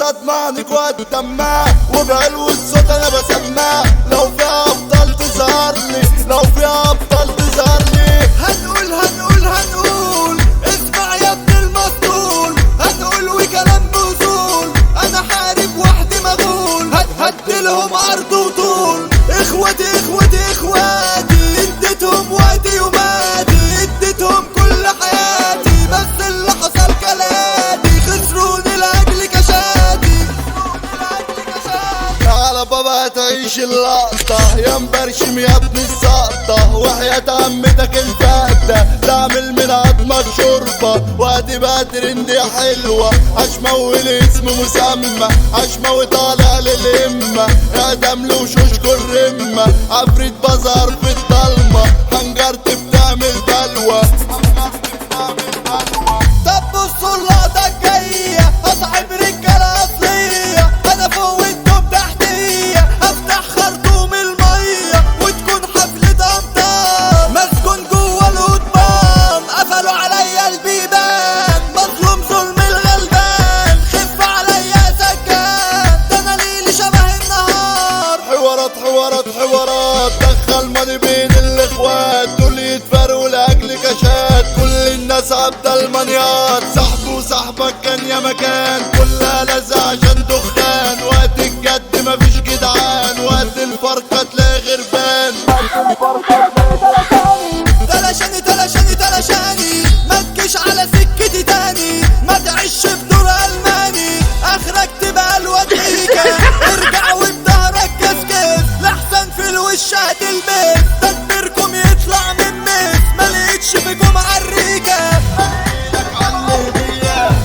الصدمة عنك والدماء، وبعلو الصوت انا بسمع. لو في ابطال تظهر لي، لو في ابطال تظهر لي. هنقول هنقول هنقول، اسمع يا ابن المسطول. هنقول وكلام بوصول، انا حارب وحدي مغول. هديلهم عرض وطول. اخواتي اخواتي اخواتي، اديتهم وقتي وماتي، اديتهم كل حياتي، بس اللي حصل كلاتي، خسروني لاجل كشاتي. على بابا تعيش اللقطة يا مبرشم يا ابن السقطة، وحياة عمتك الفقدة تعمل من عظمك شوربة، وهتبقى ترند حلوة. هشمول اسم مسمى، هشمول طالع للهمة، اعدم له وشوشكوا الرمة، عفريت بظهر في الضلمة، حنجرت بتعمل بلوى. طب بصوا اللقطة الجاية، هصاحب رجالة أصلية، أنا فوق وانتم تحتية، هفتح خرطوم المية وتكون حفلة أمطار، مسجون جوا القضبان، قفلوا عليا البيبان، مظلوم ظلم الغلبان، خف عليا سكان، ده أنا ليلي شبه النهار. حوارات حوارات حوارات، دخل ماضي بين الاخوات، دول يتفرقوا لاجل كشات، كل الناس عبد المنيات، صاحبه وصاحبك كان يا مكان، كلها لازقة عشان دخان، وقت الجد مفيش جدعان، وقت الفرقة تلاقي غربان. تلاشاني تلاشاني تلاشاني، ما تجيش على سكتي تاني، ما تعيش في دور ألماني، آخرك تبقى الوديكة، ارجع وبظهرك كسكس، لحسن في الوش هتلبس، تدبيركم يطلع من مس، ملقتش فيكم عريكة.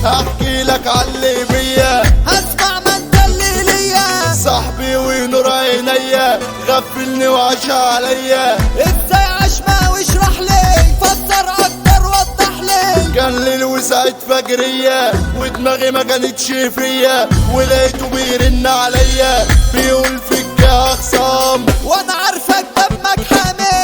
احكي لك عاللي بيا، هسمع ما انت اللي ليا، صاحبي ونور عينيا، غفلني وعاش عليا. ازاي عشمة واشرح لي، فسر اكتر وضح لي. كان ليل وساعة فجرية، ودماغي ما كانتش فيا، ولقيته بيرن عليا، بيقول فيك يا خصام، وانا عارفك دمك حامي،